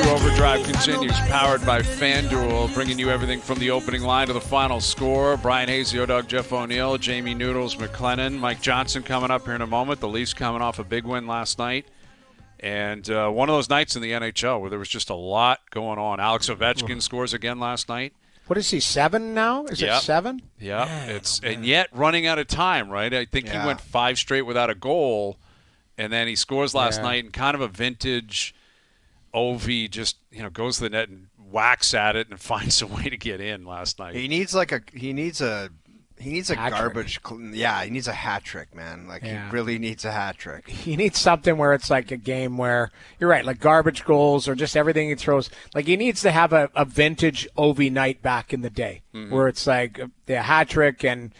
OverDrive continues, powered by FanDuel, bringing you everything from the opening line to the final score. Bryan Hayes, the O-Dog, Jeff O'Neill, Jamie Noodles McLennan, Mike Johnson coming up here in a moment. The Leafs coming off a big win last night. And one of those nights in the NHL where there was just a lot going on. Alex Ovechkin scores again last night. What is he, 7 now? Is it 7? Yeah, and yet running out of time, right? I think he went 5 straight without a goal, and then he scores last night in kind of a vintage Ovi, just goes to the net and whacks at it and finds a way to get in last night. He needs a garbage. He needs a hat trick, man. He really needs a hat trick. He needs something where it's like a game where you're right, like garbage goals or just everything he throws. Like he needs to have a vintage Ovi night back in the day, where it's like the hat trick and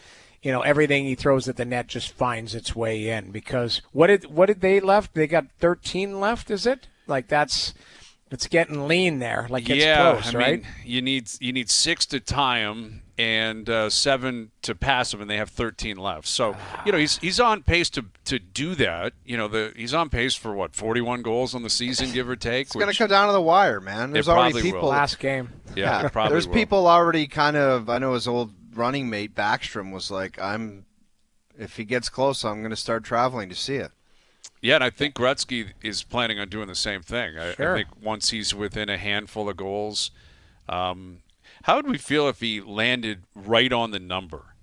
everything he throws at the net just finds its way in. Because what did they left? They got 13 left. Is it like it's getting lean there? Like it's close, right? You need 6 to tie him and 7 to pass him, and they have 13 left. So he's on pace to do that. He's on pace for 41 goals on the season, give or take. It's going to come down to the wire, man. There's already people last game. Yeah, it probably there's will. People already kind of. I know his old running mate Backstrom was like, if he gets close, I'm going to start traveling to see it. Yeah, and I think Gretzky is planning on doing the same thing. I think once he's within a handful of goals, how would we feel if he landed right on the number?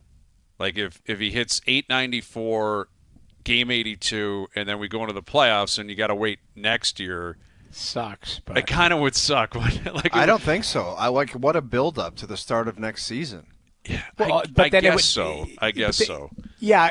Like if he hits 894, game 82, and then we go into the playoffs and you got to wait next year. Sucks. But it kind of would suck. I don't think so. What a build-up to the start of next season. Yeah, well, I guess so. Yeah,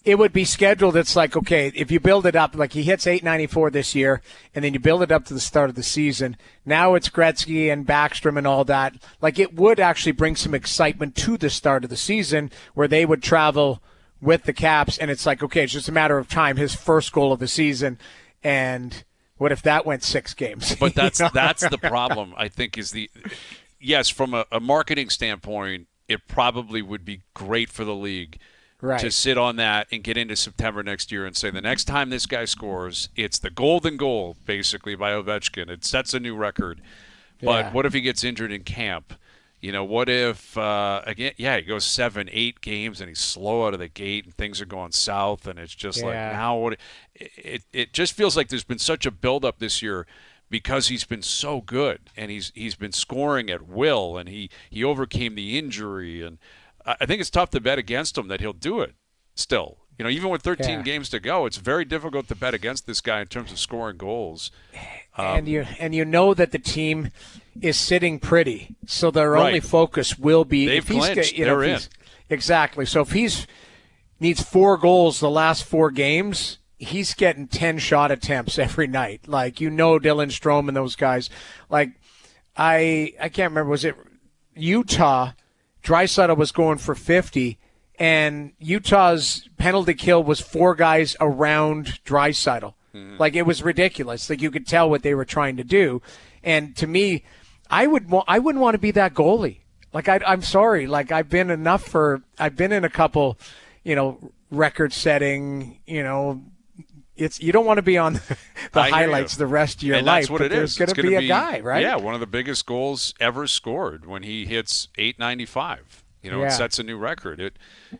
it would be scheduled. It's like, okay, if you build it up, like he hits 894 this year, and then you build it up to the start of the season. Now it's Gretzky and Backstrom and all that. Like it would actually bring some excitement to the start of the season where they would travel with the Caps, and it's like, okay, it's just a matter of time, his first goal of the season, and what if that went 6 games? But that's the problem, I think, yes, from a marketing standpoint, it probably would be great for the league to sit on that and get into September next year and say the next time this guy scores, it's the golden goal, basically, by Ovechkin. It sets a new record. But what if he gets injured in camp? What if, he goes 7-8 games and he's slow out of the gate and things are going south and it's just like now what? It just feels like there's been such a buildup this year because he's been so good and he's been scoring at will and he overcame the injury, and I think it's tough to bet against him that he'll do it still. Even with 13 games to go, it's very difficult to bet against this guy in terms of scoring goals. And you know that the team is sitting pretty, so their only focus will be they've clinched. They're in. Exactly. So if he's needs 4 goals the last 4 games, he's getting 10 shot attempts every night. Like, Dylan Strome and those guys. Like, I can't remember, was it Utah? Draisaitl was going for 50, and Utah's penalty kill was 4 guys around Draisaitl. Like, it was ridiculous. Like, you could tell what they were trying to do. And to me, I wouldn't want to be that goalie. Like, I'm sorry. Like, I've been in a couple, record-setting, you don't want to be on the highlights the rest of your life. That's what it is. There's going to be a guy, right? Yeah, one of the biggest goals ever scored when he hits 895. It sets a new record.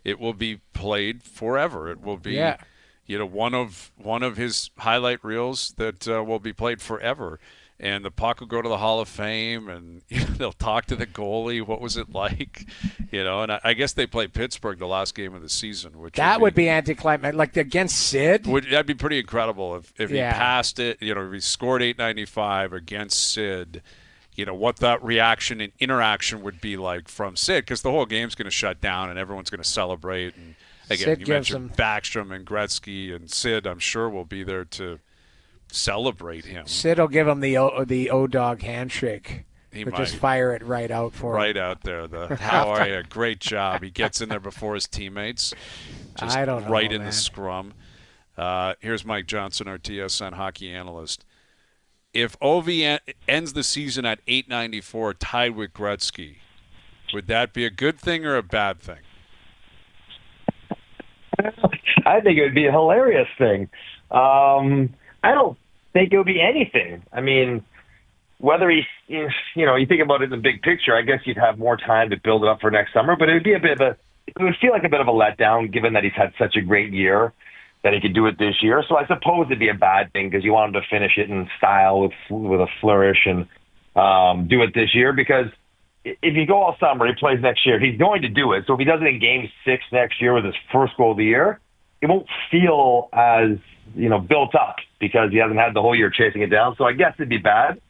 It will be played forever. It will be, one of his highlight reels that will be played forever. And the puck will go to the Hall of Fame, and they'll talk to the goalie. What was it like? And I guess they play Pittsburgh the last game of the season, which would be anticlimactic. Like against Sid, that'd be pretty incredible if he passed it. If he scored 895 against Sid. What that reaction and interaction would be like from Sid, because the whole game's going to shut down and everyone's going to celebrate. And again, you mentioned Backstrom and Gretzky, and Sid, I'm sure, will be there to celebrate him. Sid will give him the O-Dog handshake. He might just fire it right out for him. Right out there. How are you? Great job. He gets in there before his teammates. Just I don't know, right in man. the scrum. Here's Mike Johnson, our TSN hockey analyst. If Ovi ends the season at 894, tied with Gretzky, would that be a good thing or a bad thing? I think it would be a hilarious thing. I don't think it would be anything. I mean, whether he's, you think about it in the big picture, I guess you'd have more time to build it up for next summer, but it would feel like a bit of a letdown given that he's had such a great year that he could do it this year. So I suppose it'd be a bad thing because you want him to finish it in style with a flourish and do it this year, because if you go all summer, he plays next year, he's going to do it. So if he does it in Game 6 next year with his first goal of the year, it won't feel as, built up because he hasn't had the whole year chasing it down. So I guess it'd be bad.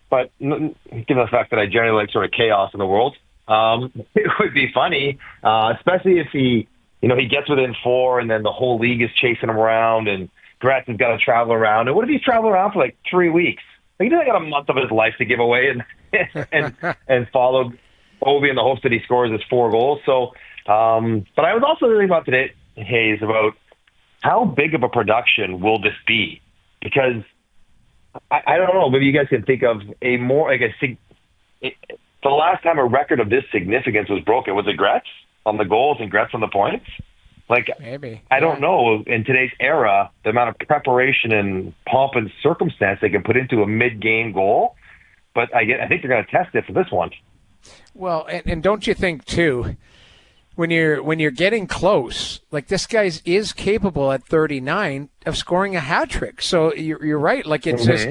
But given the fact that I generally like sort of chaos in the world, it would be funny, especially if he gets within 4 and then the whole league is chasing him around and Gretz has got to travel around. And what if he's traveling around for like 3 weeks? He doesn't got a month of his life to give away and follow Ovi in the hopes that he scores his 4 goals. So, but I was also thinking about today, Hayes, about how big of a production will this be? Because I don't know. Maybe you guys can think of a more, the last time a record of this significance was broken, was it Gretz on the goals and Gretz on the points? Maybe. I don't know. In today's era, the amount of preparation and pomp and circumstance they can put into a mid-game goal. But I think they're going to test it for this one. Well, and don't you think too, when you're getting close, like this guy is capable at 39 of scoring a hat trick. So you're right. Like it's just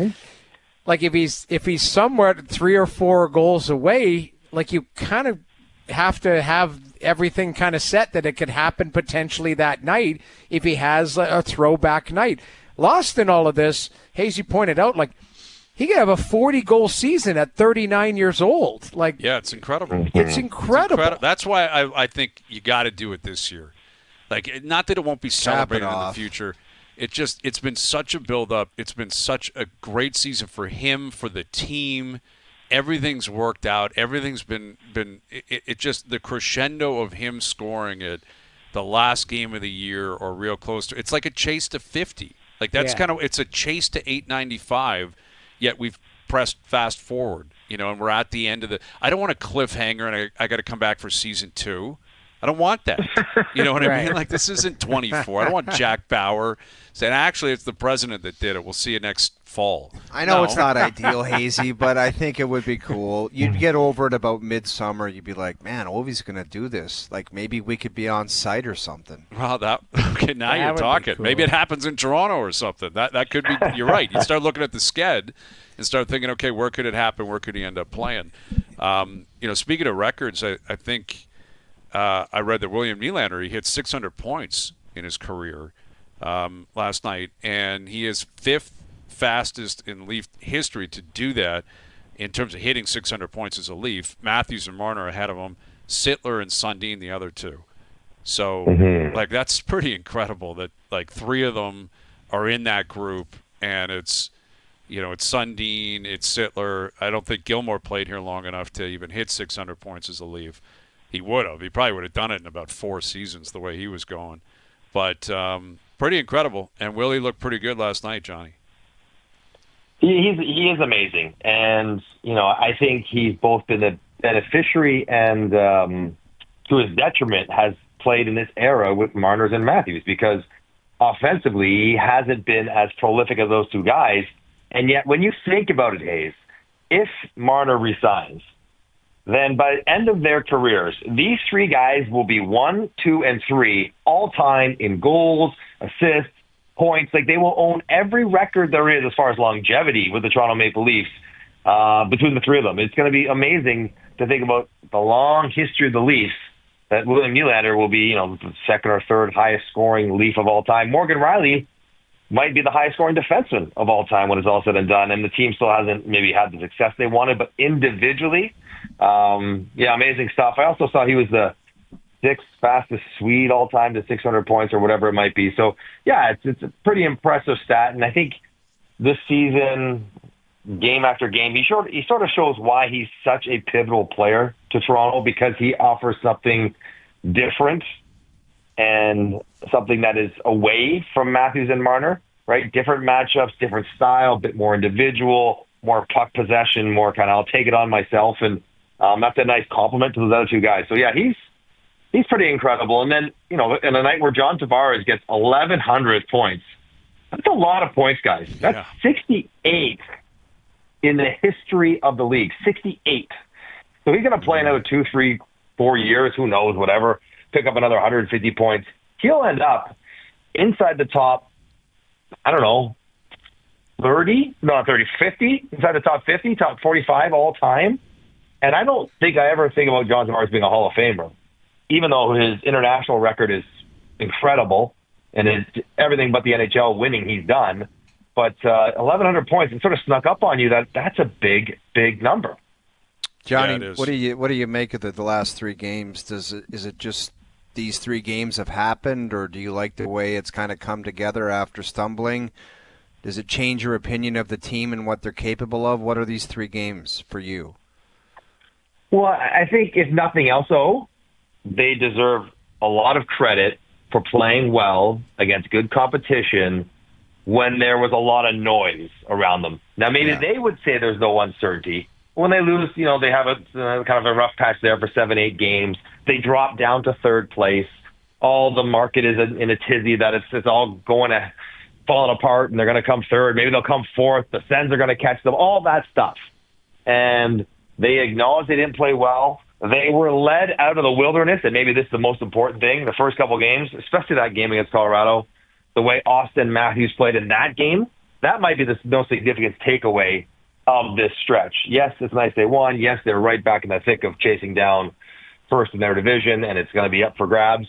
like if he's somewhere 3 or 4 goals away, like you kind of have to have everything kind of set that it could happen potentially that night if he has a throwback night. Lost in all of this, Hayes, you pointed out, like he could have a 40-goal season at 39 years old. Yeah, it's incredible. It's incredible. That's why I think you got to do it this year. Not that it won't be celebrated in the future. It's been such a build-up. It's been such a great season for him, for the team. Everything's worked out. Everything's been it just the crescendo of him scoring it the last game of the year or real close to. It's like a chase to 50. It's a chase to 895. Yet we've pressed fast forward, and we're at the end of I don't want a cliffhanger and I got to come back for season 2. I don't want that. You know what I mean? Like, this isn't 24. I don't want Jack Bauer saying, actually, it's the president that did it. We'll see you next fall. I know it's not ideal, Hazy, but I think it would be cool. You'd get over it about midsummer. You'd be like, man, Ovi's going to do this. Like, maybe we could be on site or something. Well, now you're talking. Cool. Maybe it happens in Toronto or something. That could be. You're right. You start looking at the sched and start thinking, okay, where could it happen? Where could he end up playing? Speaking of records, I think I read that William Nylander, he hit 600 points in his career last night, and he is 5th fastest in Leaf history to do that in terms of hitting 600 points as a Leaf. Matthews and Marner ahead of him, Sittler and Sundin the other 2. So, that's pretty incredible that, 3 of them are in that group, and it's Sundin, it's Sittler. I don't think Gilmore played here long enough to even hit 600 points as a Leaf. He would have. He probably would have done it in about 4 seasons the way he was going. But pretty incredible. And Willie looked pretty good last night, Johnny. He is amazing. And, I think he's both been a beneficiary and, to his detriment, has played in this era with Marner's and Matthews because offensively he hasn't been as prolific as those 2 guys. And yet when you think about it, Hayes, if Marner resigns, then by the end of their careers, these 3 guys will be 1, 2, and 3 all-time in goals, assists, points. They will own every record there is as far as longevity with the Toronto Maple Leafs between the 3 of them. It's going to be amazing to think about the long history of the Leafs, that William Nylander will be, the 2nd or 3rd highest-scoring Leaf of all time. Morgan Rielly might be the highest-scoring defenseman of all time when it's all said and done, and the team still hasn't maybe had the success they wanted, but individually, amazing stuff. I also saw he was the 6th fastest Swede all time to 600 points or whatever it might be. So, it's a pretty impressive stat. And I think this season, game after game, he sort of shows why he's such a pivotal player to Toronto, because he offers something different and something that is away from Matthews and Marner, right? Different matchups, different style, a bit more individual, more puck possession, more kind of I'll take it on myself. And that's a nice compliment to those other 2 guys. So, he's pretty incredible. And then, in a night where John Tavares gets 1,100 points, that's a lot of points, guys. That's 68th in the history of the league. 68. So he's going to play another 2, 3, 4 years, who knows, whatever, pick up another 150 points. He'll end up inside the top, I don't know, 30? No, not 30, 50? Inside the top 50, top 45 all time. And I don't think I ever think about John Tavares being a Hall of Famer, even though his international record is incredible and it's everything but the NHL winning he's done. But 1,100 points, it sort of snuck up on you. That's a big, big number. Johnny, what do you make of the last 3 games? Is it just these 3 games have happened, or do you like the way it's kind of come together after stumbling? Does it change your opinion of the team and what they're capable of? What are these 3 games for you? Well, I think if nothing else, though, they deserve a lot of credit for playing well against good competition when there was a lot of noise around them. Now, maybe they would say there's no uncertainty. When they lose, they have a kind of a rough patch there for 7, 8 games. They drop down to 3rd place. All the market is in a tizzy that it's all falling apart, and they're going to come 3rd. Maybe they'll come 4th. The Sens are going to catch them. All that stuff. And they acknowledged they didn't play well. They were led out of the wilderness, and maybe this is the most important thing, the first couple games, especially that game against Colorado, the way Austin Matthews played in that game, that might be the most significant takeaway of this stretch. Yes, it's nice they won. Yes, they're right back in the thick of chasing down first in their division, and it's going to be up for grabs.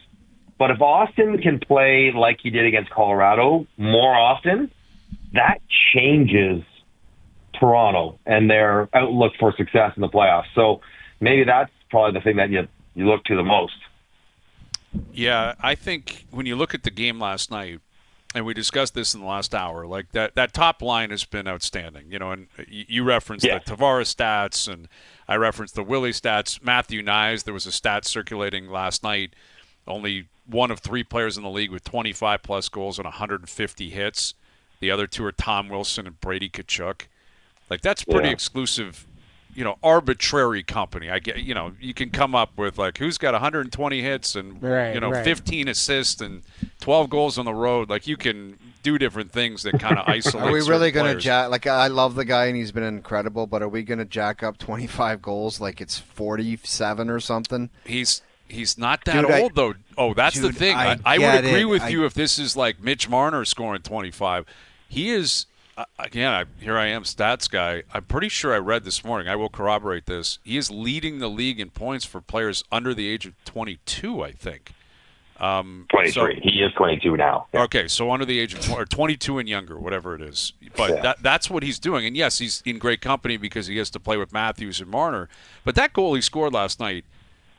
But if Austin can play like he did against Colorado more often, that changes Toronto and their outlook for success in the playoffs. So maybe that's probably the thing that you look to the most. Yeah, I think when you look at the game last night, and we discussed this in the last hour, like that top line has been outstanding. And you referenced the Tavares stats, and I referenced the Willie stats. Matthew Knies, there was a stat circulating last night, only one of 3 players in the league with 25-plus goals and 150 hits. The other 2 are Tom Wilson and Brady Tkachuk. Like, that's pretty exclusive, arbitrary company. I get, you can come up with, like, who's got 120 hits and, 15 assists and 12 goals on the road. Like, you can do different things that kind of isolate. Are we really going to I love the guy and he's been incredible, but are we going to jack up 25 goals like it's 47 or something? He's not that old, though. Oh, that's the thing. I would agree with you if this is like Mitch Marner scoring 25. He is, again, here I am, stats guy. I'm pretty sure I read this morning. I will corroborate this. He is leading the league in points for players under the age of 22, I think. 23. He is 22 now. Yeah. Okay, so under the age of 22 and younger, whatever it is. But that's what he's doing. And, yes, he's in great company because he has to play with Matthews and Marner. But that goal he scored last night,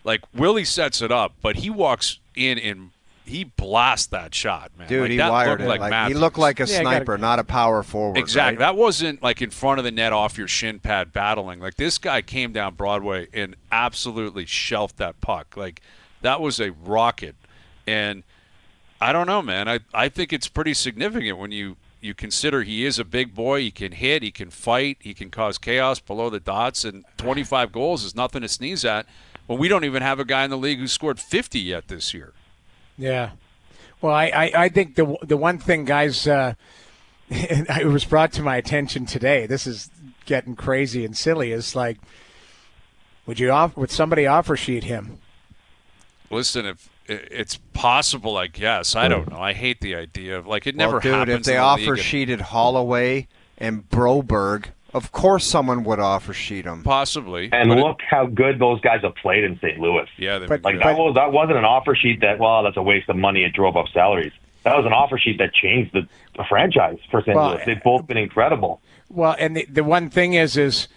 like, Willie sets it up, but he walks in and he blasts that shot, man. Dude, like, he that wired it. Like he looked like a sniper, not a power forward. Exactly. Right? That wasn't like in front of the net off your shin pad battling. Like, this guy came down Broadway and absolutely shelved that puck. Like, that was a rocket. And I don't know, man. I think it's pretty significant when you consider he is a big boy. He can hit. He can fight. He can cause chaos below the dots. And 25 goals is nothing to sneeze at. Well, we don't even have a guy in the league who scored 50 yet this year. Yeah. Well, I think the one thing, guys, it was brought to my attention today. This is getting crazy and silly. Is like, would somebody offer sheet him? Listen, if it's possible, I guess. I don't know. I hate the idea of, like, it never happens. Dude, if they offer sheeted Holloway and Broberg, of course someone would offer sheet him. Possibly. And look how good those guys have played in St. Louis. Yeah, that wasn't an offer sheet that, that's a waste of money. It drove up salaries. That was an offer sheet that changed the franchise for St. Louis. They've both been incredible. Well, and the one thing is it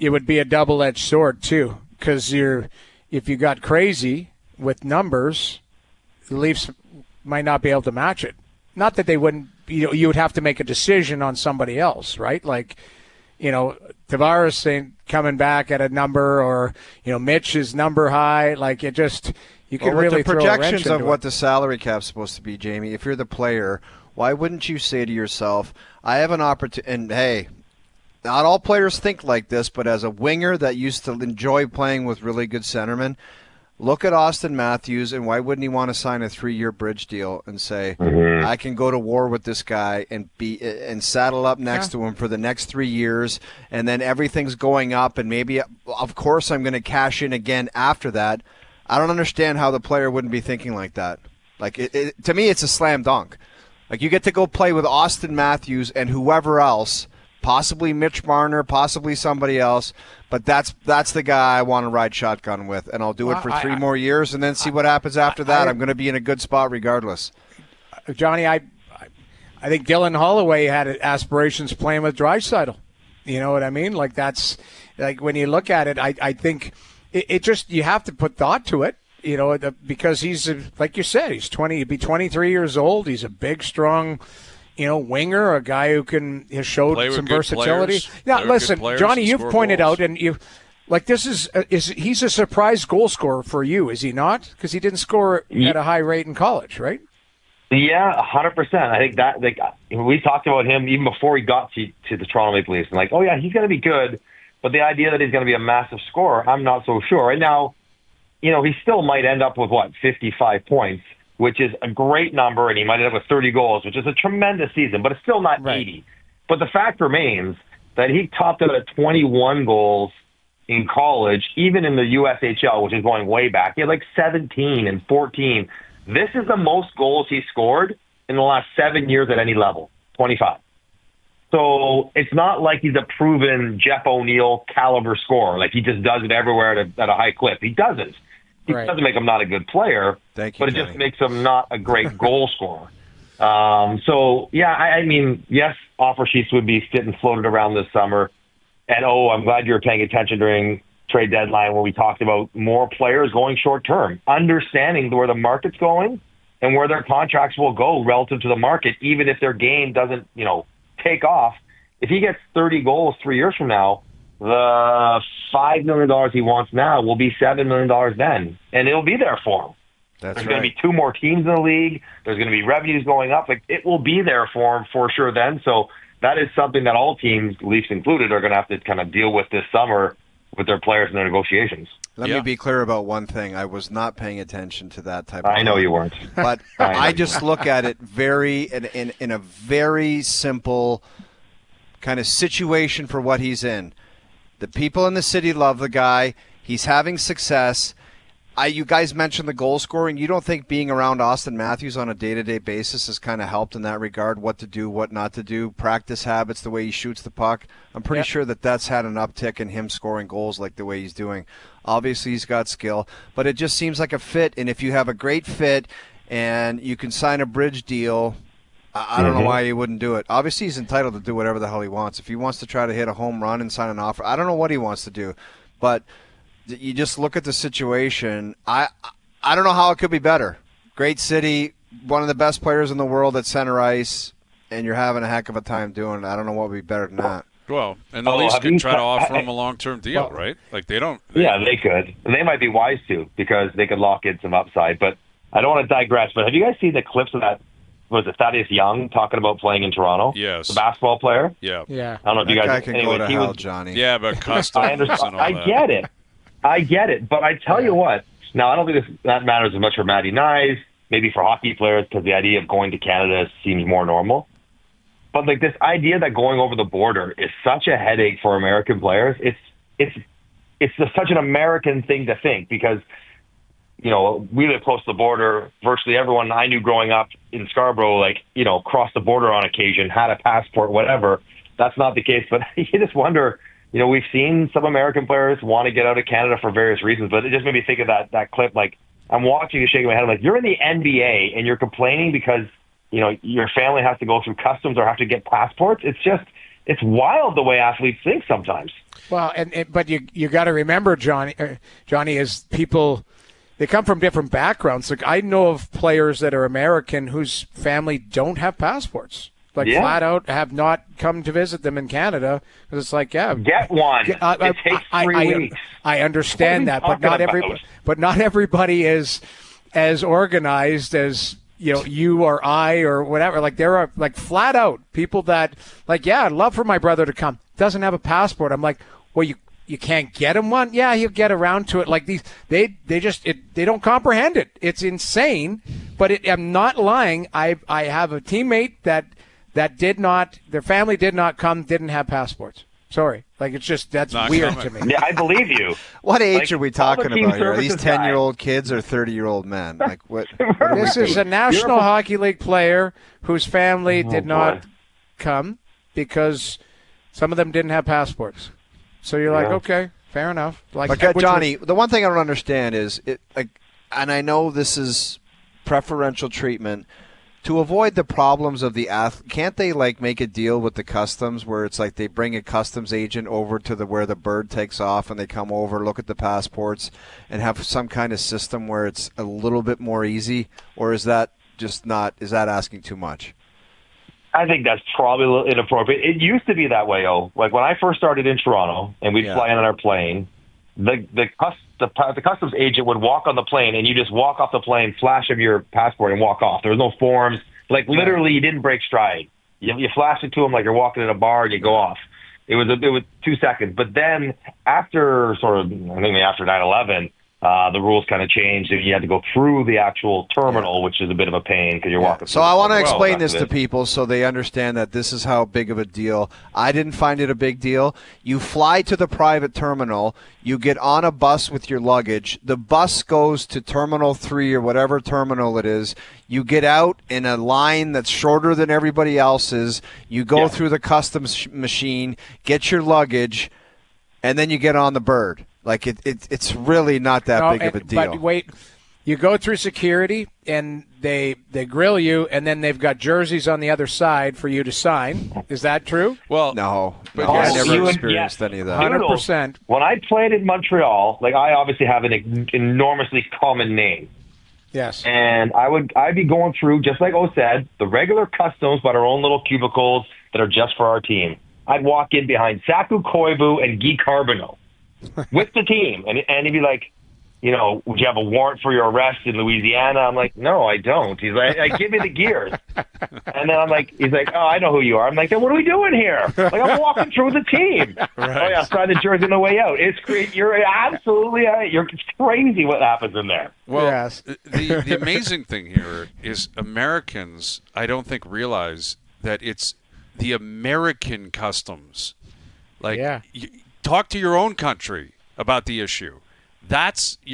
would be a double-edged sword too, because if you got crazy with numbers, the Leafs might not be able to match it. Not that they wouldn't. You would have to make a decision on somebody else, right? Like, Tavares coming back at a number, or Mitch's number high. Like, it just, you could really throw a wrench into it. The projections of what the salary cap's supposed to be, Jamie. If you're the player, why wouldn't you say to yourself, I have an opportunity? And hey, not all players think like this, but as a winger that used to enjoy playing with really good centermen, look at Austin Matthews, and why wouldn't he want to sign a 3-year bridge deal and say, I can go to war with this guy and saddle up next to him for the next 3 years, and then everything's going up, and maybe, of course, I'm going to cash in again after that. I don't understand how the player wouldn't be thinking like that. Like, to me, it's a slam dunk. Like, you get to go play with Austin Matthews and whoever else, possibly Mitch Marner, possibly somebody else, but that's the guy I want to ride shotgun with, and I'll do it for 3 more years and then see what happens after that. I'm going to be in a good spot regardless. Johnny, I think Dylan Holloway had aspirations playing with Draisaitl. You know what I mean? Like, that's like when you look at it, I think it just, you have to put thought to it. You know, because he's, like you said, he'd be 23 years old. He's a big, strong, winger, a guy who has showed some versatility. Now, listen, Johnny, you've pointed out, and he's a surprise goal scorer for you, is he not? Because he didn't score at a high rate in college, right? Yeah, 100%. I think that we talked about him even before he got to the Toronto Maple Leafs, and he's going to be good, but the idea that he's going to be a massive scorer, I'm not so sure. Right now, he still might end up with 55 points, which is a great number, and he might end up with 30 goals, which is a tremendous season, but it's still not 80. But the fact remains that he topped out at 21 goals in college, even in the USHL, which is going way back. He had 17 and 14. This is the most goals he scored in the last 7 years at any level, 25. So it's not like he's a proven Jeff O'Neill caliber scorer. Like, he just does it everywhere at a high clip. He doesn't. It doesn't make him not a good player, but it just makes him not a great goal scorer. I mean, yes, offer sheets would be getting floated around this summer. And, I'm glad you were paying attention during trade deadline when we talked about more players going short-term, understanding where the market's going and where their contracts will go relative to the market, even if their game doesn't, take off. If he gets 30 goals 3 years from now, the $5 million he wants now will be $7 million then, and it'll be there for him. There's going to be 2 more teams in the league. There's going to be revenues going up. It will be there for him for sure then. So that is something that all teams, Leafs included, are going to have to kind of deal with this summer with their players and their negotiations. Let me be clear about one thing. I was not paying attention to that type of I know you weren't. But I just look at it in a very simple kind of situation for what he's in. The people in the city love the guy. He's having success. You guys mentioned the goal scoring. You don't think being around Austin Matthews on a day-to-day basis has kind of helped in that regard, what to do, what not to do, practice habits, the way he shoots the puck? I'm pretty sure that's had an uptick in him scoring goals like the way he's doing. Obviously, he's got skill, but it just seems like a fit. And if you have a great fit and you can sign a bridge deal, I don't know why he wouldn't do it. Obviously, he's entitled to do whatever the hell he wants. If he wants to try to hit a home run and sign an offer, I don't know what he wants to do. But you just look at the situation. I don't know how it could be better. Great city, one of the best players in the world at center ice, and you're having a heck of a time doing it. I don't know what would be better than that. Well, and the Leafs could try to offer him a long-term deal, right? Like, they don't. Yeah, they could. And they might be wise to, because they could lock in some upside. But I don't want to digress, but have you guys seen the clips of that? Was it Thaddeus Young talking about playing in Toronto? Yes. The basketball player? Yeah. Yeah. I don't know if you guys... That guy can go to hell, Johnny. Yeah, but customs and all that. I get it. But I tell you what, now I don't think that matters as much for Matty Knies, maybe for hockey players, because the idea of going to Canada seems more normal. But this idea that going over the border is such a headache for American players, it's just such an American thing to think, because we live close to the border. Virtually everyone I knew growing up in Scarborough, crossed the border on occasion, had a passport, whatever. That's not the case. But you just wonder, we've seen some American players want to get out of Canada for various reasons, but it just made me think of that clip. I'm watching you shaking my head. I'm you're in the NBA and you're complaining because, your family has to go through customs or have to get passports. It's wild the way athletes think sometimes. Well, but you got to remember, Johnny, is people... They come from different backgrounds. I know of players that are American whose family don't have passports. Flat out have not come to visit them in Canada. Because it's get one. It takes 3 weeks. I understand that, but not everybody is as organized as you or I or whatever. There are flat out people that I'd love for my brother to come. Doesn't have a passport. I'm well, you can't get him one. Yeah, he'll get around to it. Like these, they don't comprehend it. It's insane. But I'm not lying. I have a teammate that did not. Their family did not come. Didn't have passports. Sorry. Like, it's just, that's not weird coming to me. Yeah, I believe you. What age are we talking about here? Are these 10-year-old kids or 30-year-old men? Like, what this is a National Hockey League player whose family did not come because some of them didn't have passports. So you're like, okay, fair enough. Like, Johnny, the one thing I don't understand is, and I know this is preferential treatment, to avoid the problems of the athlete, can't they make a deal with the customs where it's like they bring a customs agent over to where the bird takes off and they come over, look at the passports, and have some kind of system where it's a little bit more easy? Or is that just not? Is that asking too much? I think that's probably a little inappropriate. It used to be that way, Like when I first started in Toronto and we'd fly in on our plane, the customs agent would walk on the plane, and you just walk off the plane, flash him your passport, and walk off. There was no forms. Like, literally, you didn't break stride. You flash it to him like you're walking in a bar, and you go off. It was 2 seconds. But then after after 9/11, the rules kind of changed, and you had to go through the actual terminal, which is a bit of a pain because you're walking. So I want to explain this to people so they understand that this is how big of a deal. I didn't find it a big deal. You fly to the private terminal. You get on a bus with your luggage. The bus goes to Terminal 3 or whatever terminal it is. You get out in a line that's shorter than everybody else's. You go through the customs machine, get your luggage, and then you get on the bird. Like, it's really not that big of a deal. But wait, you go through security, and they grill you, and then they've got jerseys on the other side for you to sign. Is that true? Well, no. I never experienced any of that. 100%. When I played in Montreal, I obviously have an enormously common name. Yes. And I'd be going through, just like O said, the regular customs, but our own little cubicles that are just for our team. I'd walk in behind Saku Koivu and Guy Carbonneau with the team. And he'd be like, would you have a warrant for your arrest in Louisiana? I'm like, no, I don't. He's like, give me the gears. And then he's like, oh, I know who you are. I'm like, then what are we doing here? Like, I'm walking through the team. Right. Oh, yeah, sign the jersey on the way out. It's great. You're absolutely, it's crazy what happens in there. Well, yes. the amazing thing here is Americans, I don't think, realize that it's the American customs. Talk to your own country about the issue.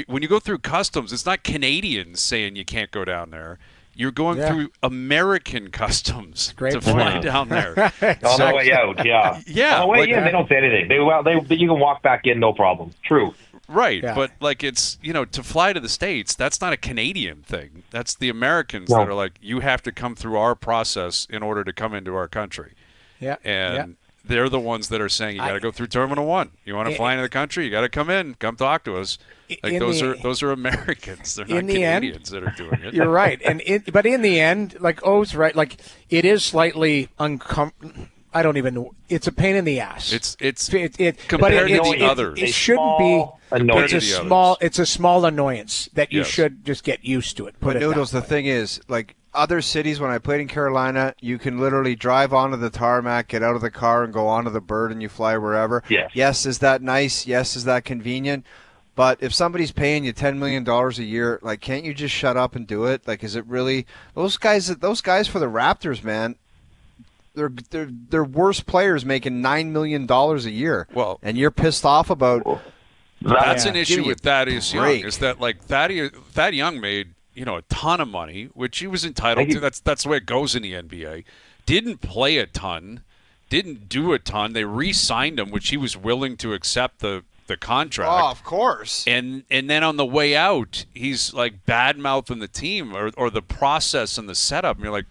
When you go through customs, it's not Canadians saying you can't go down there. You're going through American customs to fly down there. On the way out, yeah. Yeah. On the way in, they don't say anything. You can walk back in, no problem. True. Right, but it's, to fly to the States, that's not a Canadian thing. That's the Americans that are like, you have to come through our process in order to come into our country. Yeah. And they're the ones that are saying you got to go through Terminal 1. You want to fly into the country, you got to come in, come talk to us. Like those are Americans. They're not Canadians that are doing it. You're right. But in the end, like O's right, like it is slightly uncomfortable. I don't even know. It's a pain in the ass. It's compared to the others. It shouldn't be. It's a small annoyance that you should just get used to it. But Noodles, the thing is, other cities, when I played in Carolina, you can literally drive onto the tarmac, get out of the car, and go onto the bird, and you fly wherever. Yes. Yes, is that nice? Yes, is that convenient? But if somebody's paying you $10 million a year, can't you just shut up and do it? Is it really those guys for the Raptors, man? They're worse players making $9 million a year. Well, and you're pissed off about. That's an issue with Thaddeus Young. Is that Thad Young made a ton of money, which he was entitled to. That's the way it goes in the NBA. Didn't play a ton, didn't do a ton. They re-signed him, which he was willing to accept the contract. Oh, of course. And then on the way out, he's bad-mouthing the team or the process and the setup. And you're like,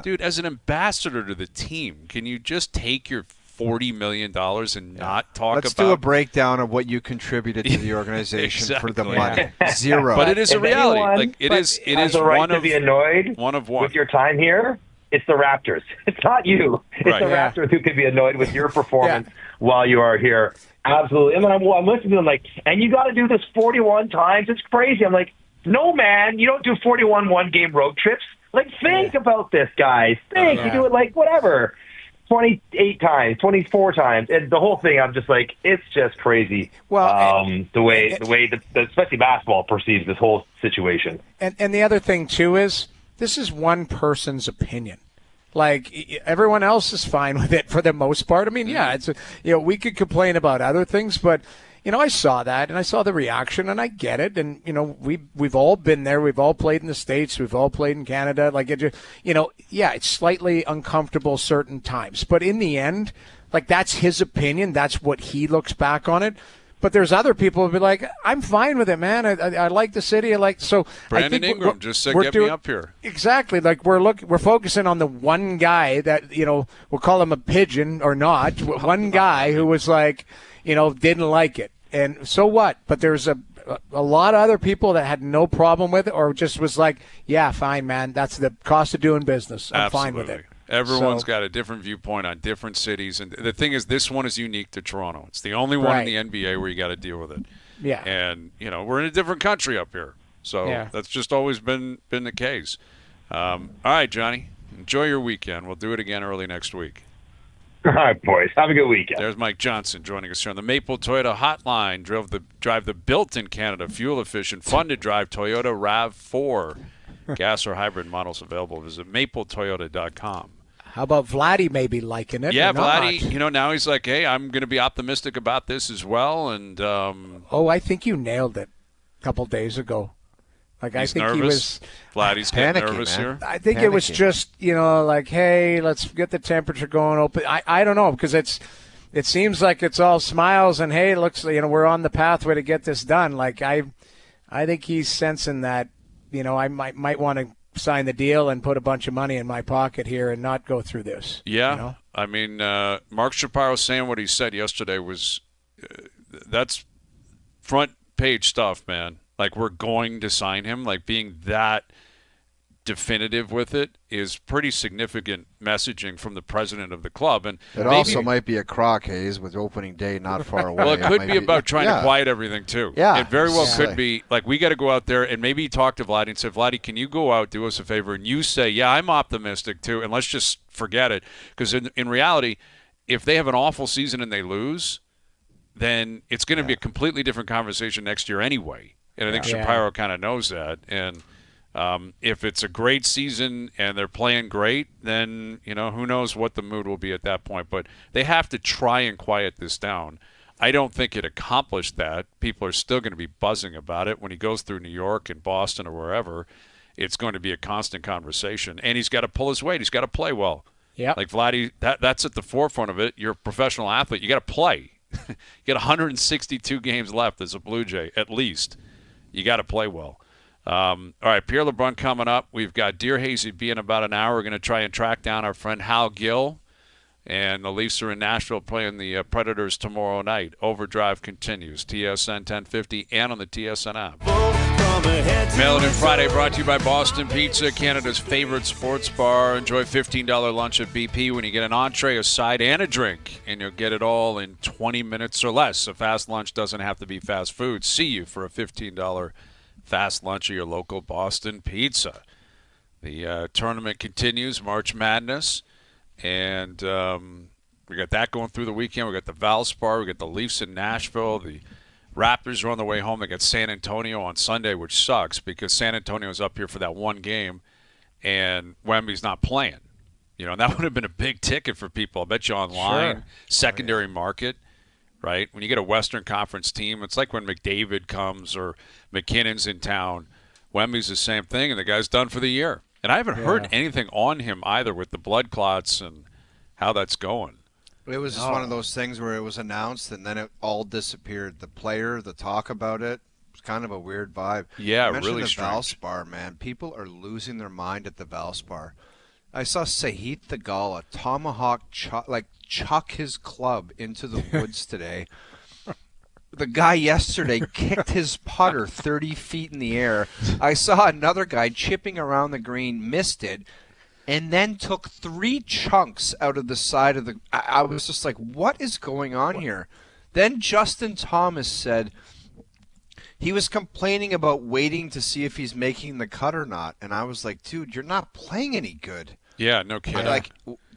dude, as an ambassador to the team, can you just take your $40 million and not talk about... Let's do a breakdown of what you contributed to the organization for the money. Zero. But it is a reality. It is one of... to be annoyed with your time here, it's the Raptors. It's not you. It's the Raptors who could be annoyed with your performance while you are here. Absolutely. And I'm listening to them and you got to do this 41 times. It's crazy. I'm like, no, man, you don't do 41 one-game road trips. Think about this, guys. You do it whatever. 28 times, 24 times, and the whole thing. I'm just like, it's just crazy. Well, the way especially basketball perceives this whole situation. And the other thing too is this is one person's opinion. Like, everyone else is fine with it for the most part. I mean, yeah, it's we could complain about other things, but I saw that and I saw the reaction and I get it. And we've all been there. We've all played in the States. We've all played in Canada. Like, it's slightly uncomfortable certain times, but in the end, like, that's his opinion. That's what he looks back on it. But there's other people who be like, I'm fine with it, man. I like the city. So Brandon Ingram just said, "Get me up here." Exactly. Like, we're focusing on the one guy that we'll call him a pigeon or not. One guy who was like, didn't like it, and so what? But there's a lot of other people that had no problem with it, or just was like, yeah, fine, man. That's the cost of doing business. I'm fine with it. Everyone's got a different viewpoint on different cities. And the thing is, this one is unique to Toronto. It's the only one in the NBA where you got to deal with it. Yeah. And, we're in a different country up here. So that's just always been the case. All right, Johnny, enjoy your weekend. We'll do it again early next week. All right, boys. Have a good weekend. There's Mike Johnson joining us here on the Maple Toyota Hotline. Drive the built-in Canada, fuel-efficient, fun-to-drive Toyota RAV4. Gas or hybrid models available. Visit mapletoyota.com. How about Vladdy maybe liking it? Yeah, Vladdy, now he's like, hey, I'm going to be optimistic about this as well. And I think you nailed it a couple days ago. Like, I think nervous. He was Vladdy's getting nervous here. I think it was just, like, hey, let's get the temperature going open. I don't know, because it seems like it's all smiles and, hey, it looks, we're on the pathway to get this done. Like, I think he's sensing that, I might want to sign the deal and put a bunch of money in my pocket here and not go through this. Yeah. I mean, Mark Shapiro saying what he said yesterday was that's front page stuff, man. Like, we're going to sign him. Like, being that definitive with it is pretty significant messaging from the president of the club. And it also might be a crock, Hayes, with opening day not far away. Well, it could be about trying to quiet everything, too. Yeah. It very well could be. Like, we got to go out there and maybe talk to Vladdy and say, Vladdy, can you go out, do us a favor? And you say, yeah, I'm optimistic, too, and let's just forget it. Because in reality, if they have an awful season and they lose, then it's going to be a completely different conversation next year anyway. And I think Shapiro kind of knows that. And if it's a great season and they're playing great, then, who knows what the mood will be at that point. But they have to try and quiet this down. I don't think it accomplished that. People are still going to be buzzing about it. When he goes through New York and Boston or wherever, it's going to be a constant conversation. And he's got to pull his weight. He's got to play well. Yeah. Like Vladdy, that's at the forefront of it. You're a professional athlete. You got to play. You got 162 games left as a Blue Jay, at least. You got to play well. All right, Pierre LeBrun coming up. We've got Dear Hazy B in about an hour. We're going to try and track down our friend Hal Gill. And the Leafs are in Nashville playing the Predators tomorrow night. Overdrive continues. TSN 1050 and on the TSN app. Mail It In Friday brought to you by Boston Pizza, Canada's favorite sports bar. Enjoy $15 lunch at BP when you get an entree, a side, and a drink. And you'll get it all in 20 minutes or less. A fast lunch doesn't have to be fast food. See you for a $15 fast lunch at your local Boston Pizza. The tournament continues, March Madness. And we got that going through the weekend. We got the Valspar. We got the Leafs in Nashville. The Raptors are on the way home. They got San Antonio on Sunday, which sucks because San Antonio's up here for that one game, and Wemby's not playing. And that would have been a big ticket for people. I bet you online, secondary market, right? When you get a Western Conference team, it's like when McDavid comes or McKinnon's in town. Wemby's the same thing, and the guy's done for the year. And I haven't heard anything on him either with the blood clots and how that's going. It was just one of those things where it was announced and then it all disappeared. The player, the talk about it, was kind of a weird vibe. Yeah, really the strange. Valspar, man. People are losing their mind at the Valspar. I saw Sahith Theegala tomahawk chuck his club into the woods today. The guy yesterday kicked his putter 30 feet in the air. I saw another guy chipping around the green, missed it, and then took 3 chunks out of the side of the... I was just like, what is going on here? Then Justin Thomas said he was complaining about waiting to see if he's making the cut or not. And I was like, dude, you're not playing any good. Yeah, no kidding.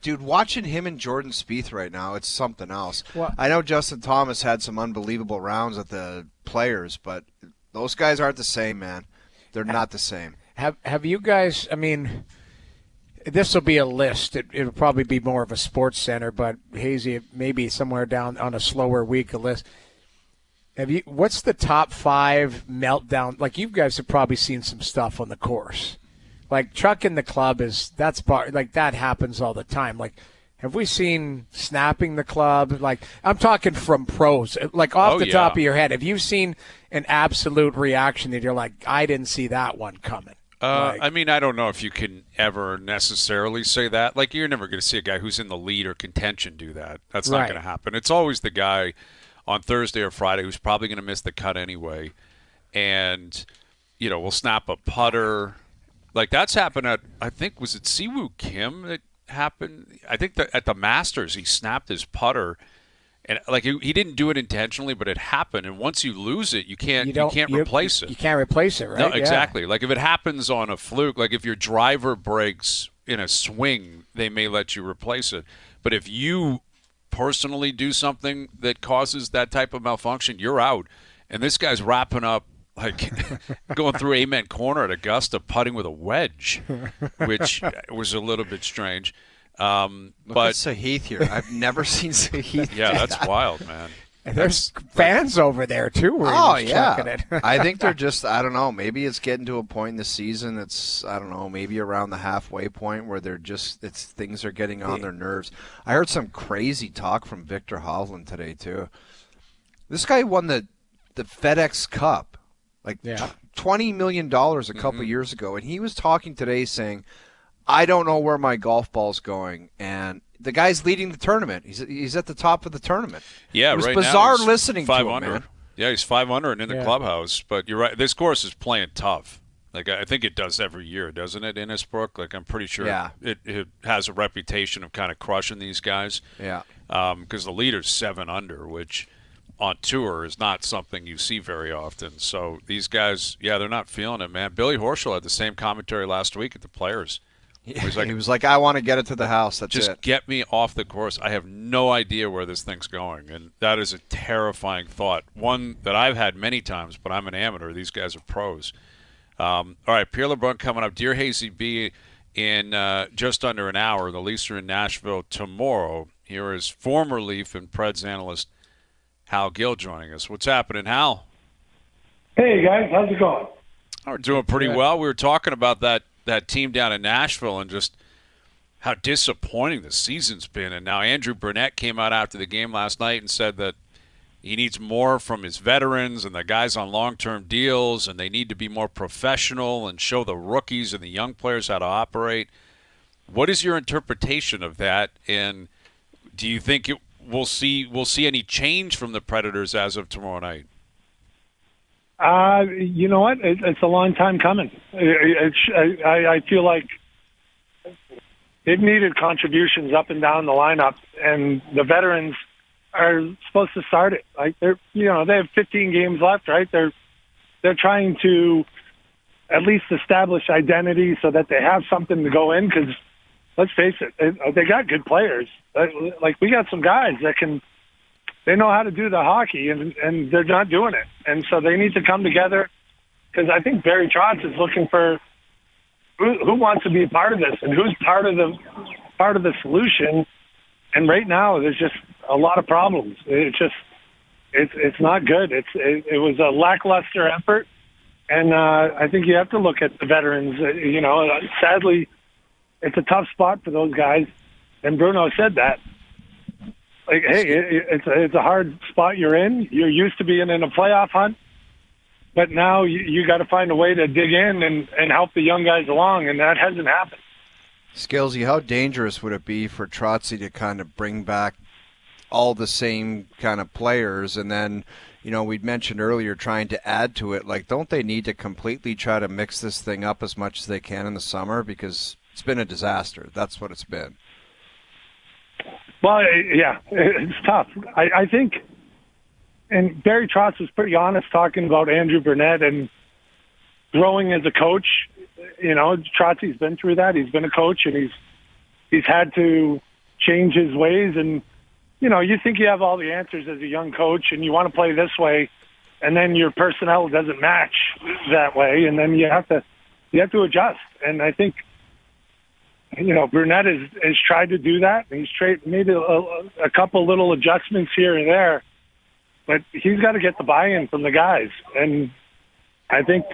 Dude, watching him and Jordan Spieth right now, it's something else. Well, I know Justin Thomas had some unbelievable rounds at the Players, but those guys aren't the same, man. They're not the same. Have you guys, I mean, this will be a list. It'll probably be more of a sports center, but Hazy, maybe somewhere down on a slower week, a list. What's the top 5 meltdown? Like, you guys have probably seen some stuff on the course. Like, trucking the club that happens all the time. Like, have we seen snapping the club? Like, I'm talking from pros. Like, off the top of your head, have you seen an absolute reaction that you're like, I didn't see that one coming? I mean, I don't know if you can ever necessarily say that. Like, you're never going to see a guy who's in the lead or contention do that. That's not going to happen. It's always the guy on Thursday or Friday who's probably going to miss the cut anyway, and will snap a putter. Like, that's happened at, I think, was it Siwoo Kim that happened? I think that at the Masters he snapped his putter, and like he didn't do it intentionally, but it happened. And once you lose it, you can't replace it. You can't replace it, right? No, exactly. Like, if it happens on a fluke, like if your driver breaks in a swing, they may let you replace it. But if you personally do something that causes that type of malfunction, you're out. And this guy's wrapping up, like, going through Amen Corner at Augusta, putting with a wedge, which was a little bit strange. Look at Sahith here. I've never seen Sahith. Yeah, that's wild, man. And there's fans over there, too. It. I think they're just, I don't know, maybe it's getting to a point in the season that's, I don't know, maybe around the halfway point where they're just, things are getting on their nerves. I heard some crazy talk from Victor Hovland today, too. This guy won the FedEx Cup, like $20 million a couple years ago, and he was talking today saying, I don't know where my golf ball's going, and the guy's leading the tournament. He's at the top of the tournament. Yeah, it was right bizarre now listening to him, under. man. Yeah, he's 5 under and in the clubhouse. But you're right. This course is playing tough. Like, I think it does every year, doesn't it, Innisbrook? Like, I'm pretty sure it has a reputation of kind of crushing these guys. Yeah. Because the leader's 7 under, which on tour is not something you see very often. So these guys, they're not feeling it, man. Billy Horschel had the same commentary last week at the Players. He was like, I want to get it to the house. That's just get me off the course. I have no idea where this thing's going. And that is a terrifying thought. One that I've had many times, but I'm an amateur. These guys are pros. All right, Pierre LeBrun coming up. Dear Hazy B in just under an hour. The Leafs are in Nashville tomorrow. Here is former Leaf and Preds analyst Hal Gill joining us. What's happening, Hal? Hey, guys. How's it going? We're doing pretty well. We were talking about that team down in Nashville and just how disappointing the season's been. And now Andrew Burnett came out after the game last night and said that he needs more from his veterans and the guys on long-term deals, and they need to be more professional and show the rookies and the young players how to operate. What is your interpretation of that? And do you think we'll see any change from the Predators as of tomorrow night? You know what? It's a long time coming. I feel like they've needed contributions up and down the lineup, and the veterans are supposed to start it. Like they have 15 games left, right? They're trying to at least establish identity so that they have something to go in. Because let's face it, they got good players. Like, we got some guys that they know how to do the hockey, and they're not doing it. And so they need to come together, because I think Barry Trotz is looking for who wants to be a part of this and who's part of the solution. And right now, there's just a lot of problems. It's not good. It was a lackluster effort, and I think you have to look at the veterans. Sadly, it's a tough spot for those guys, and Bruno said that. Like, hey, it's a hard spot you're in. You're used to being in a playoff hunt, but now you got to find a way to dig in and help the young guys along, and that hasn't happened. Skillsy, how dangerous would it be for Trotzy to kind of bring back all the same kind of players, and then, we'd mentioned earlier trying to add to it. Like, don't they need to completely try to mix this thing up as much as they can in the summer? Because it's been a disaster. That's what it's been. Well, yeah, it's tough. I think, and Barry Trotz was pretty honest talking about Andrew Burnett and growing as a coach. Trotzy's been through that. He's been a coach, and he's had to change his ways. And, you think you have all the answers as a young coach and you want to play this way, and then your personnel doesn't match that way, and then you have to adjust. And I think, Brunette has tried to do that. He's made a couple little adjustments here and there, but he's got to get the buy-in from the guys. And I think,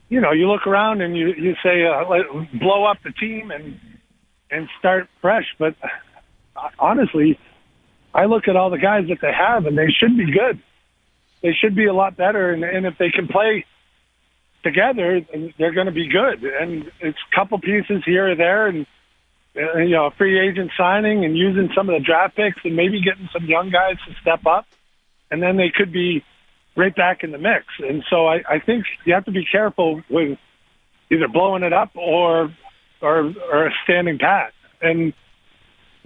you look around and you say, blow up the team and start fresh. But honestly, I look at all the guys that they have, and they should be good. They should be a lot better. And if they can play together, they're going to be good. And it's a couple pieces here or there, and a free agent signing and using some of the draft picks and maybe getting some young guys to step up, and then they could be right back in the mix. And so I think you have to be careful with either blowing it up or standing pat. And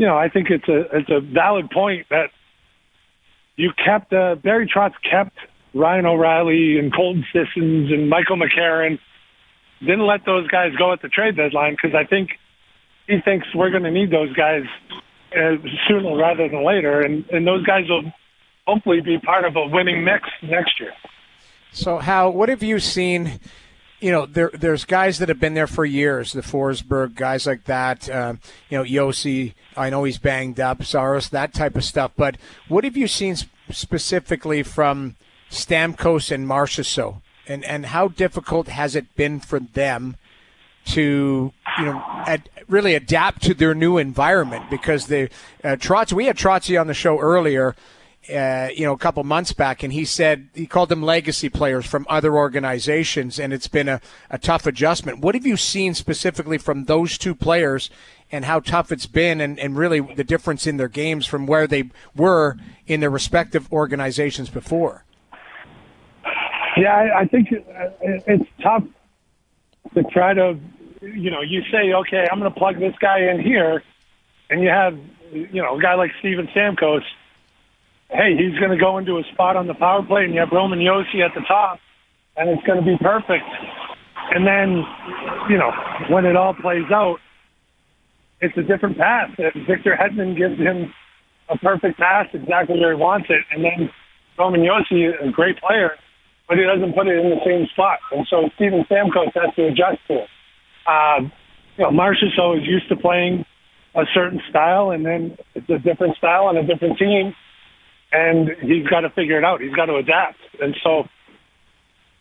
I think it's a valid point that you kept Barry Trotz kept Ryan O'Reilly and Colton Sissons and Michael McCarron. Didn't let those guys go at the trade deadline because I think he thinks we're going to need those guys sooner rather than later, and those guys will hopefully be part of a winning mix next year. So, Hal, what have you seen? There's guys that have been there for years, the Forsberg, guys like that, Yossi, I know he's banged up, Saros, that type of stuff. But what have you seen specifically from Stamkos and Marchessault? And how difficult has it been for them to, really adapt to their new environment? Because we had Trotzy on the show earlier, a couple months back, and he called them legacy players from other organizations, and it's been a tough adjustment. What have you seen specifically from those two players and how tough it's been, and really the difference in their games from where they were in their respective organizations before? Yeah, I think it's tough to try to, you say, okay, I'm going to plug this guy in here, and you have, a guy like Steven Stamkos. Hey, he's going to go into a spot on the power play, and you have Roman Josi at the top, and it's going to be perfect. And then, when it all plays out, it's a different pass. Victor Hedman gives him a perfect pass exactly where he wants it, and then Roman Josi is a great player, but he doesn't put it in the same spot. And so Steven Stamkos has to adjust to it. Marchessault is used to playing a certain style, and then it's a different style on a different team. And he's got to figure it out. He's got to adapt. And so,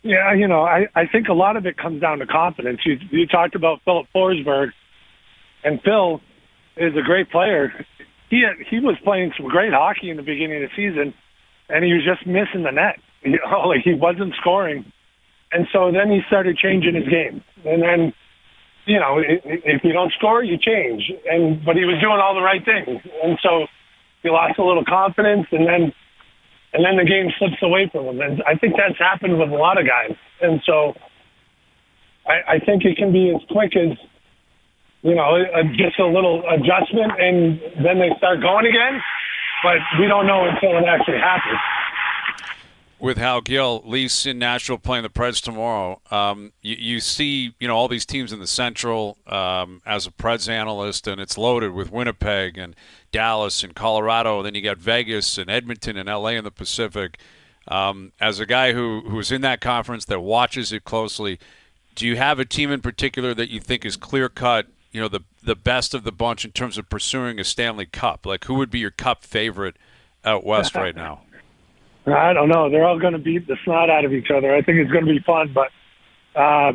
I think a lot of it comes down to confidence. You talked about Philip Forsberg, and Phil is a great player. He was playing some great hockey in the beginning of the season, and he was just missing the net. He wasn't scoring. And so then he started changing his game. And then, if you don't score, you change. But he was doing all the right things. And so he lost a little confidence, and then the game slips away from him. And I think that's happened with a lot of guys. And so I think it can be as quick as, just a little adjustment, and then they start going again. But we don't know until it actually happens. With Hal Gill, Leafs in Nashville playing the Preds tomorrow. You see, all these teams in the Central as a Preds analyst, and it's loaded with Winnipeg and Dallas and Colorado. Then you got Vegas and Edmonton and LA in the Pacific. As a guy who's in that conference that watches it closely, do you have a team in particular that you think is clear-cut, the best of the bunch in terms of pursuing a Stanley Cup? Like, who would be your Cup favorite out west right now? I don't know. They're all going to beat the snot out of each other. I think it's going to be fun, but I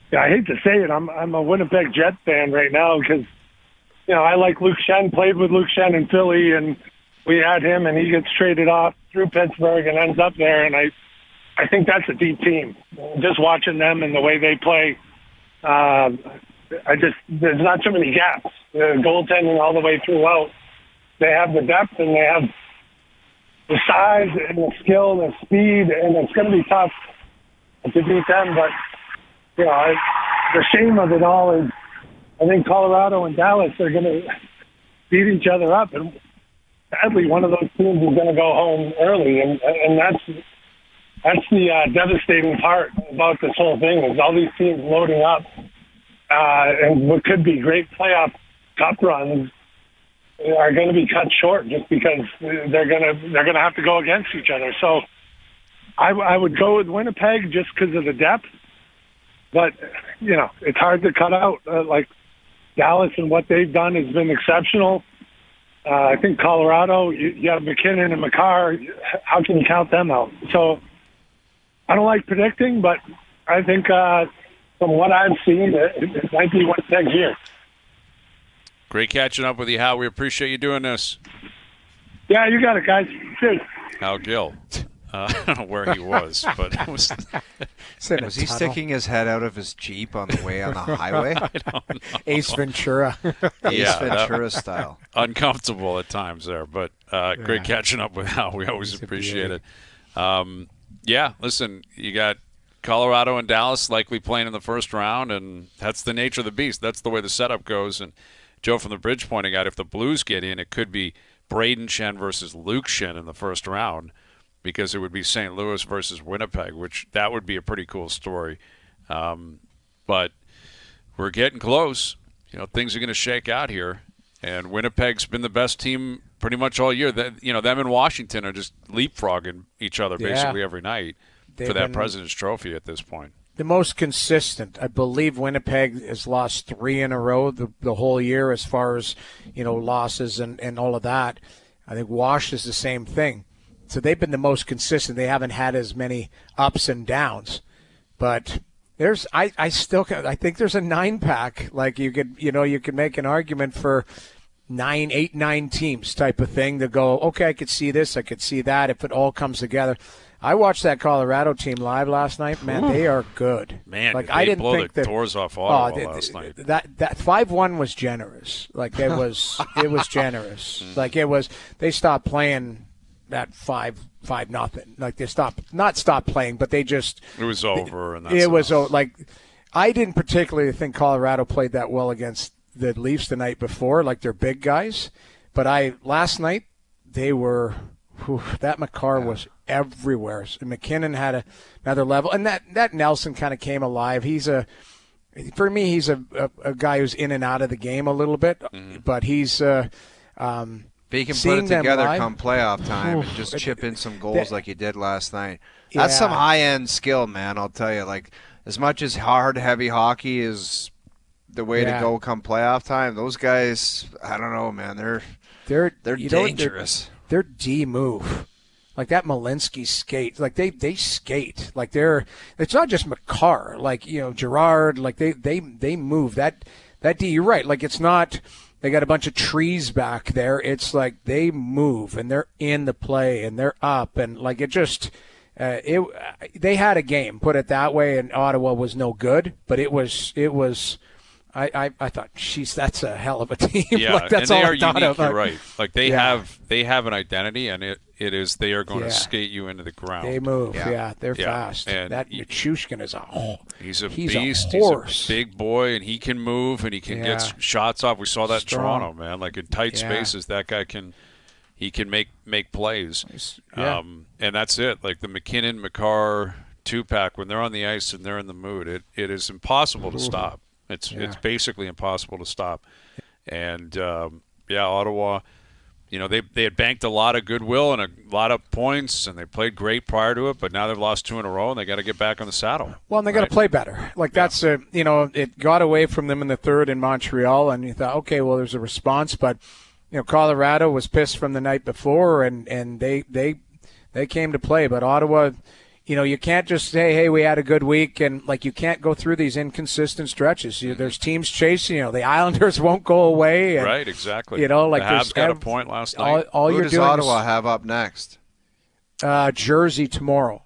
hate to say it. I'm a Winnipeg Jet fan right now because, I like Luke Schenn, played with Luke Schenn in Philly, and we had him, and he gets traded off through Pittsburgh and ends up there, and I think that's a deep team. Just watching them and the way they play, there's not too many gaps. The goaltending all the way throughout. They have the depth, and they have the size and the skill and the speed, and it's going to be tough to beat them. But, the shame of it all is I think Colorado and Dallas are going to beat each other up. And sadly, one of those teams is going to go home early. And that's the devastating part about this whole thing is all these teams loading up and what could be great playoff cup runs are going to be cut short just because they're going to have to go against each other. So I would go with Winnipeg just because of the depth. But, it's hard to cut out. Like Dallas and what they've done has been exceptional. I think Colorado, you have McKinnon and Makar. How can you count them out? So I don't like predicting, but I think from what I've seen, it might be Winnipeg's year. Great catching up with you, Hal. We appreciate you doing this. Yeah, you got it, guys. Cheers. Hal Gill. I don't know where he was, but it was he sticking his head out of his Jeep on the way on the highway? I don't know. Ace Ventura. Ace Ventura style. Uncomfortable at times there, but great catching up with Hal. We always appreciate it. Listen, you got Colorado and Dallas likely playing in the first round, and that's the nature of the beast. That's the way the setup goes. And Joe from the Bridge pointing out if the Blues get in, it could be Braden Shen versus Luke Shen in the first round, because it would be St. Louis versus Winnipeg, which that would be a pretty cool story. But we're getting close. Things are going to shake out here. And Winnipeg's been the best team pretty much all year. Them and Washington are just leapfrogging each other basically every night for that President's Trophy at this point. The most consistent. I believe Winnipeg has lost 3 in a row the whole year as far as, losses and all of that. I think Wash is the same thing. So they've been the most consistent. They haven't had as many ups and downs. But I think there's a 9-pack. Like you could make an argument for 8, 9 teams type of thing to go, okay, I could see this, I could see that if it all comes together. I watched that Colorado team live last night. Man, they are good. Man, like I didn't blow the doors off Ottawa last night. That 5-1 was generous. Like it was generous. Like it was. They stopped playing at 5-0. Like they stopped playing, but they just it was over. And it was like I didn't particularly think Colorado played that well against the Leafs the night before. Like they're big guys, but last night they were. That Makar was everywhere. McKinnon had another level, and that Nelson kind of came alive. For me, he's a guy who's in and out of the game a little bit, but he's. If he can put it together come playoff time and just chip in some goals like he did last night. That's some high-end skill, man, I'll tell you. Like, as much as hard, heavy hockey is the way to go come playoff time, those guys, I don't know, man, they're dangerous. Their D move, like that Malinsky skate, like they skate, like it's not just Makar, like Gerard, like they move that D. You're right, like it's not. They got a bunch of trees back there. It's like they move and they're in the play and they're up and like it just. They had a game, put it that way, and Ottawa was no good, but it was. I thought, geez, that's a hell of a team. Yeah, like, that's and they all are I thought unique. of. You're right. Like they have an identity, and it is they are going to skate you into the ground. They move. Yeah, they're fast. And that Nichushkin is he's a beast. A horse. He's a big boy, and he can move, and he can get shots off. We saw that in Toronto, man. Like in tight spaces, that guy can make plays. And that's it. Like the McKinnon, Makar 2-pack, when they're on the ice and they're in the mood, it is impossible to stop. It's basically impossible to stop. And, Ottawa, they had banked a lot of goodwill and a lot of points, and they played great prior to it, but now they've lost 2 in a row, and they got to get back on the saddle. Well, and they got to play better. Like that's, it got away from them in the third in Montreal, and you thought, okay, well, there's a response. But, Colorado was pissed from the night before, and they came to play. But Ottawa – you can't just say, hey, we had a good week, and, like, you can't go through these inconsistent stretches. There's teams chasing, the Islanders won't go away. And, right, exactly. Like the Habs got a point last night. Who does Ottawa have up next? Jersey tomorrow,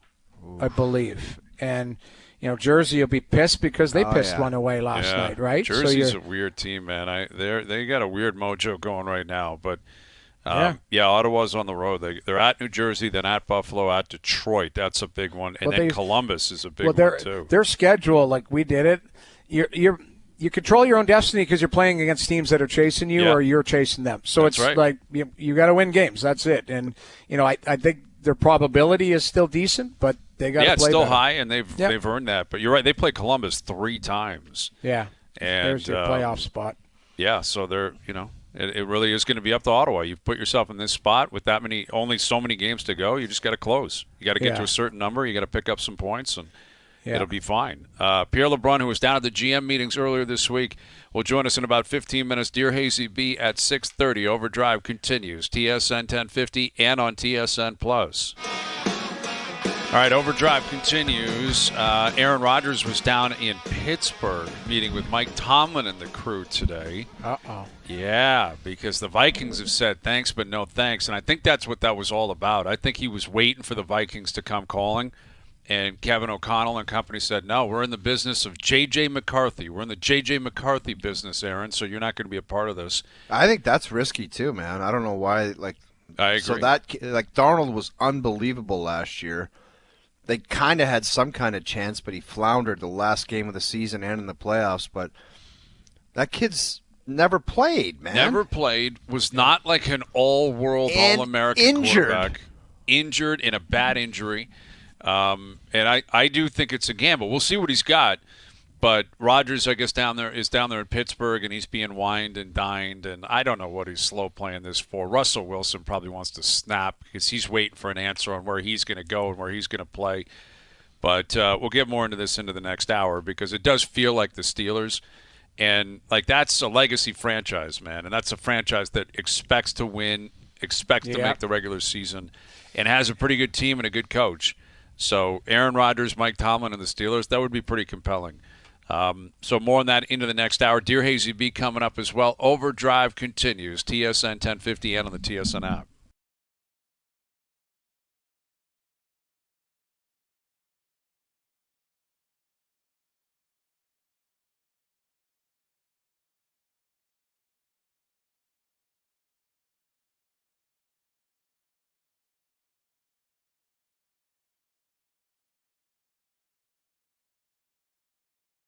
I believe. And, Jersey will be pissed because they pissed one away last night, right? Jersey's a weird team, man. They got a weird mojo going right now, but – Ottawa's on the road. They're at New Jersey, then at Buffalo, at Detroit. That's a big one, and then Columbus is a big one too. Their schedule, like we did it, you control your own destiny because you're playing against teams that are chasing you or you're chasing them. So it's like you got to win games. That's it. And I think their probability is still decent, but they got to play. It's still better. high, and they've earned that. But you're right. They play Columbus 3 times. Yeah, and there's your playoff spot. Yeah, so they're It really is going to be up to Ottawa. You've put yourself in this spot with only so many games to go. You just got to close. You got to get to a certain number. You got to pick up some points, and it'll be fine. Pierre LeBrun, who was down at the GM meetings earlier this week, will join us in about 15 minutes. Dear Hazy B at 6:30. Overdrive continues. TSN 1050 and on TSN Plus. All right, Overdrive continues. Aaron Rodgers was down in Pittsburgh meeting with Mike Tomlin and the crew today. Uh-oh. Yeah, because the Vikings have said thanks but no thanks, and I think that's what that was all about. I think he was waiting for the Vikings to come calling, and Kevin O'Connell and company said, no, we're in the business of J.J. McCarthy. We're in the J.J. McCarthy business, Aaron, so you're not going to be a part of this. I think that's risky too, man. I don't know why. I agree. So Darnold was unbelievable last year. They kind of had some kind of chance, but he floundered the last game of the season and in the playoffs. But that kid's never played, man. Never played. Was not like an all-world, all-American quarterback. Injured in a bad injury. And I do think it's a gamble. We'll see what he's got. But Rodgers, I guess, is down there in Pittsburgh, and he's being wined and dined, and I don't know what he's slow playing this for. Russell Wilson probably wants to snap because he's waiting for an answer on where he's going to go and where he's going to play. But we'll get more into this into the next hour because it does feel like the Steelers, and that's a legacy franchise, man, and that's a franchise that expects to win, expects to make the regular season, and has a pretty good team and a good coach. So Aaron Rodgers, Mike Tomlin, and the Steelers, that would be pretty compelling. So more on that into the next hour. Dear Hazy B coming up as well. Overdrive continues. TSN 1050 and on the TSN app.